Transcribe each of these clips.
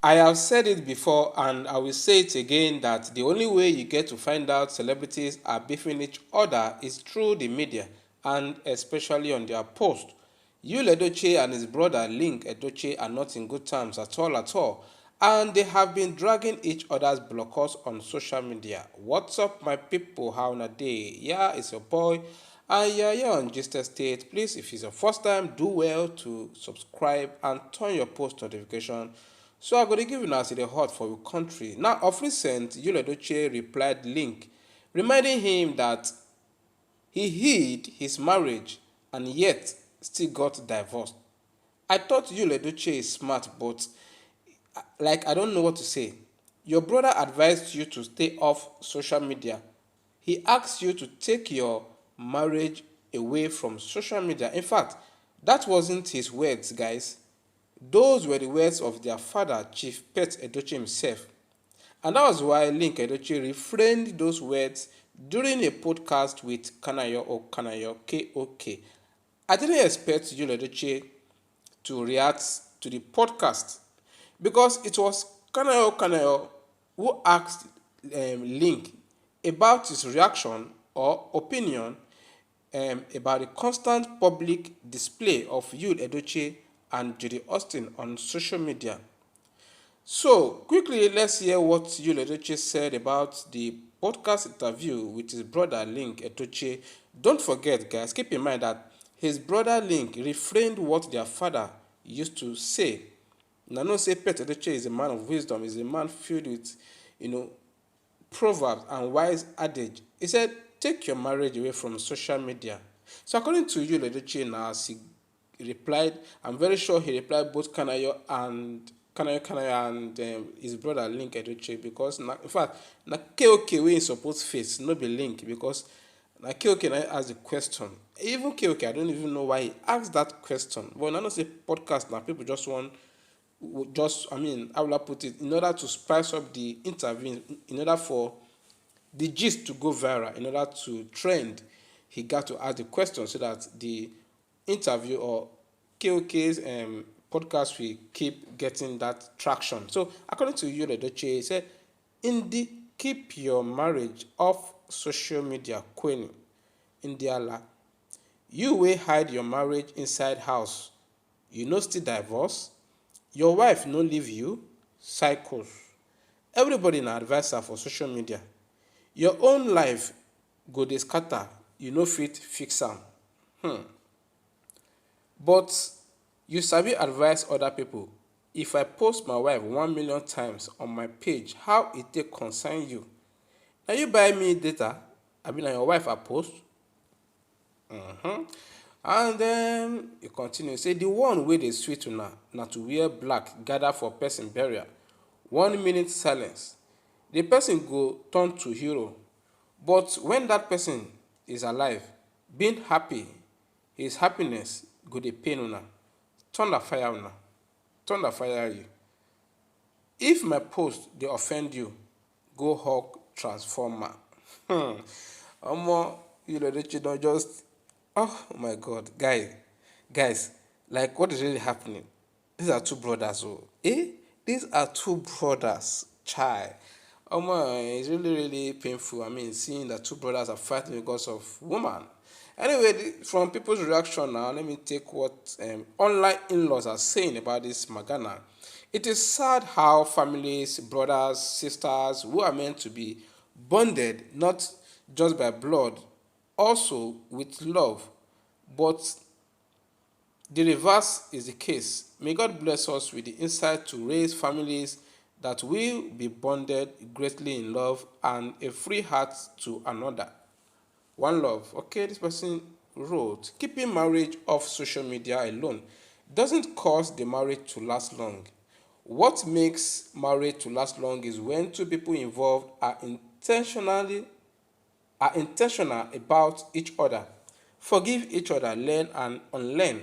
I have said it before and I will say it again that the only way you get to find out celebrities are beefing each other is through the media and especially on their post. Yul Edochie and his brother Linc Edochie are not in good terms at all, and they have been dragging each other's blockers on social media. What's up, my people? How na day? Yeah, it's your boy, and yeah, you're on Gist Estate. Please, if it's your first time, do well to subscribe and turn your post notification. So I'm going to give you as the hot for your country. Now, of recent, Yul Edochie replied Linc, reminding him that he hid his marriage and yet still got divorced. I thought Yul Edochie is smart, but I don't know what to say. Your brother advised you to stay off social media. He asked you to take your marriage away from social media. In fact, that wasn't his words, guys. Those were the words of their father, Chief Pet Edochie himself. And that was why Linc Edochie refrained those words during a podcast with Kanayo or Kanayo KOK. I didn't expect Yul Edochie to react to the podcast because it was Kanayo who asked Linc about his reaction or opinion about the constant public display of Yul Edochie and Judy Austin on social media. So, quickly, let's hear what Yul Edochie said about the podcast interview with his brother Linc Edochie. Don't forget, guys, keep in mind that his brother Linc refrained what their father used to say. Now, no say Pet Edochie is a man of wisdom, is a man filled with, proverbs and wise adage. He said, take your marriage away from social media. So, according to Yul Edochie now, as he replied, I'm very sure he replied both Kanayo and his brother Linc Edochie because in fact na KOK wey he suppose face no be Linc because na KOK na ask the question. Even KOK I don't even know why he asked that question. But I know say podcast now people just want how will I put it, in order to spice up the interview, in order for the gist to go viral, in order to trend, he got to ask the question so that the interview or KOK's podcast will keep getting that traction. So according to Yul Edochie, he said, Indi, keep your marriage off social media, Queen. Indiala. You will hide your marriage inside house. You no still divorce. Your wife no leave you. Cycles. Everybody na advisor for social media. Your own life go dey scatter. You no fit fix am. But you sabi advise other people. If I post my wife 1,000,000 times on my page, how it take concern you? Na you buy me data? Abi na your wife I post? And then you continue say the one wey dey sweet una na to wear black gather for person burial. 1 minute silence. The person go turn to hero. But when that person is alive, being happy, his happiness go dey pain una. Thunder fire una. Thunder fire you. If my post dey offend you, go hug transformer. Omo, Yul Edochie don just, oh my God, guys, like what is really happening? These are two brothers, These are two brothers, chai. Omo, it's really painful. I mean, seeing that two brothers are fighting because of woman. Anyway, from people's reaction now, let me take what online in-laws are saying about this Magana. It is sad how families, brothers, sisters, who are meant to be bonded not just by blood, also with love, but the reverse is the case. May God bless us with the insight to raise families that will be bonded greatly in love and a free heart to another. One love. Okay, this person wrote, keeping marriage off social media alone doesn't cause the marriage to last long. What makes marriage to last long is when two people involved are intentional about each other, forgive each other, learn and unlearn,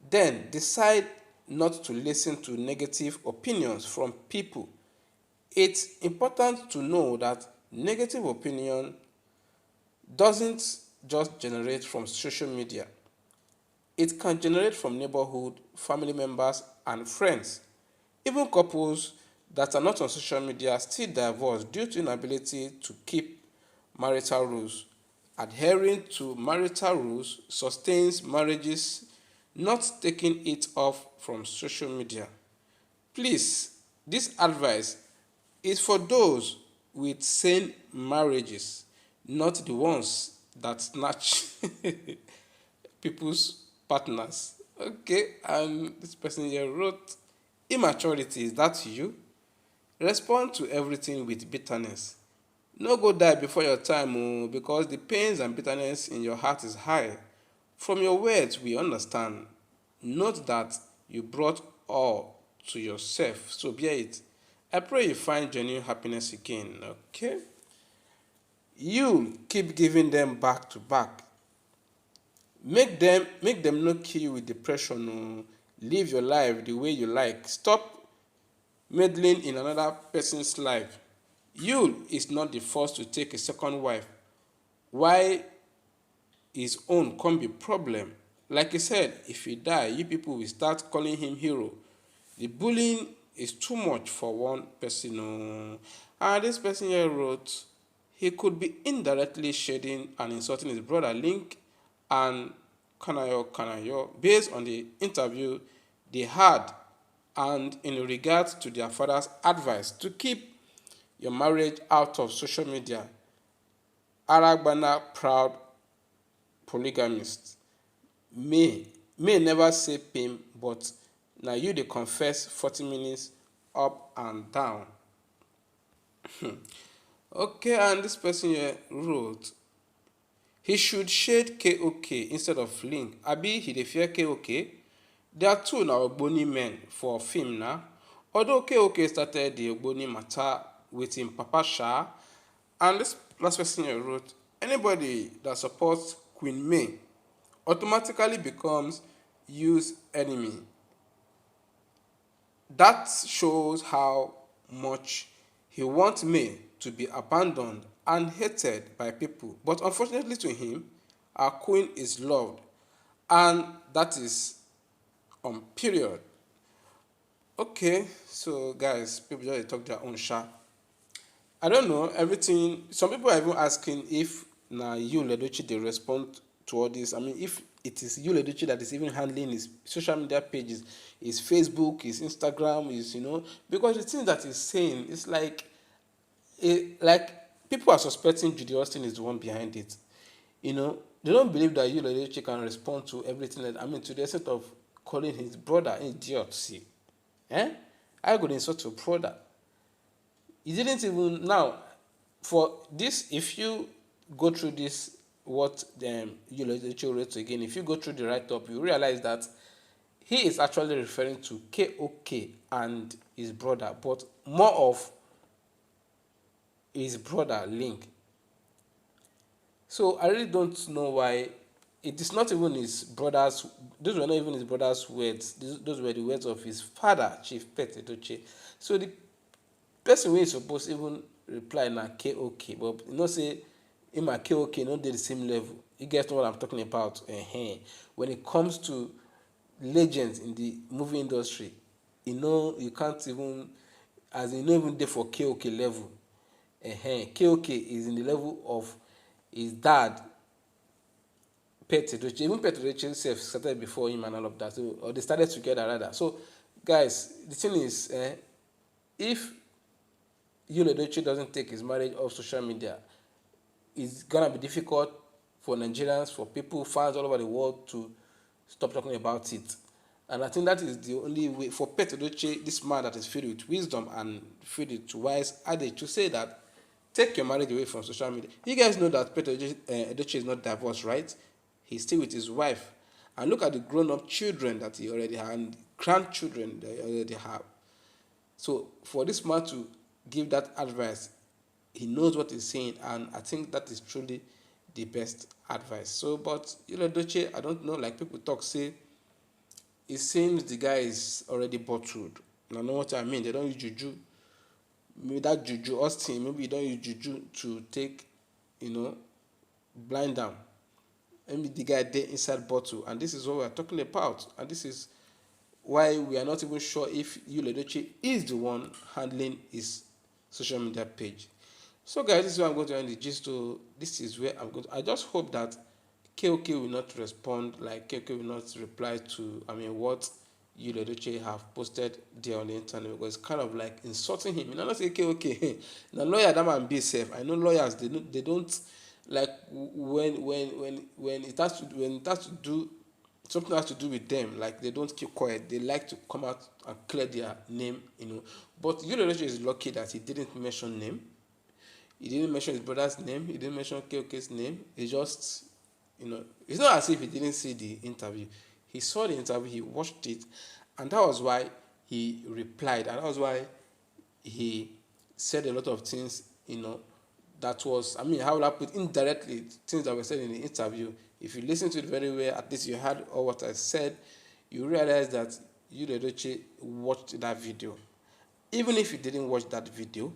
then decide not to listen to negative opinions from people. It's important to know that negative opinion doesn't just generate from social media. It can generate from neighborhood, family members, and friends. Even couples that are not on social media still divorce due to inability to keep marital rules. Adhering to marital rules sustains marriages, not taking it off from social media. Please, this advice is for those with sane marriages, not the ones that snatch people's partners. Okay, and this person here wrote, immaturity, is that you? Respond to everything with bitterness. No go die before your time, because the pains and bitterness in your heart is high. From your words, we understand. Note that you brought all to yourself, so bear it. I pray you find genuine happiness again, okay? You keep giving them back to back. Make them not kill you with depression. Live your life the way you like. Stop meddling in another person's life. You is not the first to take a second wife. Why his own can't be problem? Like he said, if he die, you people will start calling him hero. The bullying is too much for one person. And this person here wrote, he could be indirectly shading and insulting his brother Linc and kanayo based on the interview they had and in regards to their father's advice to keep your marriage out of social media. Aragbana proud polygamist may never say pim, but now you dey confess 40 minutes up and down. Okay, and this person here wrote, he should shade KOK instead of Linc. Abi he dey fear KOK? There are two now Ogboni men for film now. Although KOK started the Ogboni matter with him Papa Shah, and this last person here wrote, anybody that supports Queen May automatically becomes Yu's enemy. That shows how much he wants May to be abandoned and hated by people. But unfortunately to him, our queen is loved, and that is on period. Okay, so guys, people just talk their own sha. I don't know everything. Some people are even asking if na Yul Edochie dey respond to all this. I mean, if it is Yul Edochie that is even handling his social media pages, his Facebook, his Instagram, his because the things that he's saying is like people are suspecting Judy Austin is the one behind it. They don't believe that Yul Edochie can respond to everything. I mean, to the extent of calling his brother idiot. See, I could insult your brother. He didn't even now for this. If you go through this, what Yul Edochie wrote again, if you go through the write-up, you realize that he is actually referring to KOK and his brother, but more of his brother Linc. So I really don't know why it is not even his brother's. Those were not even his brother's words. Those were the words of his father, Chief Pet Edochie. So the person wey suppose even reply na KOK, but say him and KOK no dey the same level. You get what I'm talking about? When it comes to legends in the movie industry, you can't even, as you know, even dey for KOK level. KOK is in the level of his dad, Pet Edochie. Even Pet Edochie self started before him and all of that. So, or they started together rather. So, guys, the thing is, if Yul Edochie doesn't take his marriage off social media, it's gonna be difficult for Nigerians, for people, fans all over the world to stop talking about it. And I think that is the only way for Pet Edochie, this man that is filled with wisdom and filled with wise adage, to say that take your marriage away from social media. You guys know that Pet Edochie is not divorced, right? He's still with his wife. And look at the grown-up children that he already has, and grandchildren that he already have. So for this man to give that advice, he knows what he's saying, and I think that is truly the best advice. So, but Yul Edochie, I don't know, like people talk, say, it seems the guy is already bottled. I know what I mean. They don't use juju. Maybe that juju, Austin, maybe you don't use juju to take, blind down. Maybe the guy there inside bottle, and this is what we're talking about. And this is why we are not even sure if Yul Edochie is the one handling his social media page. So guys, this is where I'm going to end the gist. So this is where I'm going to, I just hope that KOK will not respond, like KOK will not reply to what Yul Edochie have posted there on the internet, because it's kind of like insulting him. You know, not say KOK. Now lawyer that man be safe. I know lawyers, they don't like when it has to do something has to do with them, like they don't keep quiet, they like to come out and clear their name, but Yul Edochie is lucky that he didn't mention name. He didn't mention his brother's name. He didn't mention KOK's name. He just, it's not as if he didn't see the interview. He saw the interview, he watched it, and that was why he replied, and that was why he said a lot of things, that was, how will I put indirectly, things that were said in the interview. If you listen to it very well, at least you heard all what I said, you realize that Yul Edochie watched that video. Even if you didn't watch that video,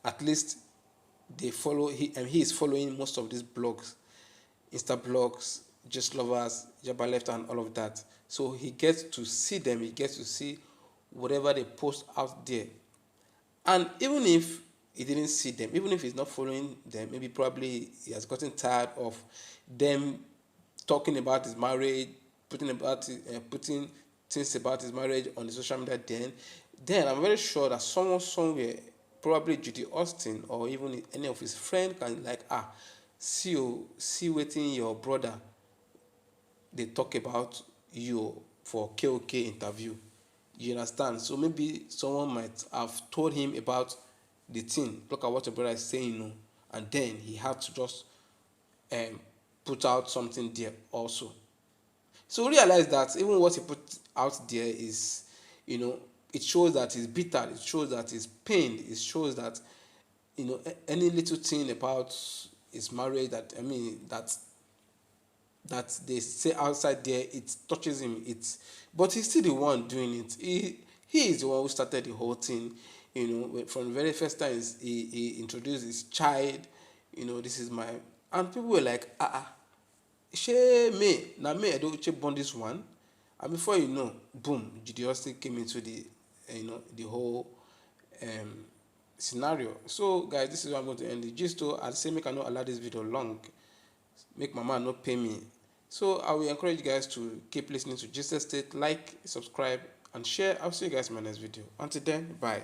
at least they follow, and he is following most of these blogs, Insta blogs, Just Lovers, Jabba Left, and all of that. So he gets to see them, he gets to see whatever they post out there. And even if he didn't see them, even if he's not following them, maybe probably he has gotten tired of them talking about his marriage, putting things about his marriage on the social media, then I'm very sure that someone somewhere, probably Judy Austin or even any of his friends, can like, see waiting your brother, they talk about you for KOK interview. You understand? So maybe someone might have told him about the thing. Look at what your brother is saying, and then he had to just put out something there also. So realize that even what he put out there is, it shows that he's bitter, it shows that he's pained, it shows that, any little thing about his marriage that they say outside there, it touches him. But he's still the one doing it. He is the one who started the whole thing. From the very first time he introduced his child. This is my, and people were like, she me now me Edochie born this one, and before you know, boom, Judy came into the the whole scenario. So guys, this is what I'm going to end the gist. I say make I not allow this video long, make my man not pay me. So I will encourage you guys to keep listening to Gist Estate, like, subscribe, and share. I'll see you guys in my next video. Until then, bye.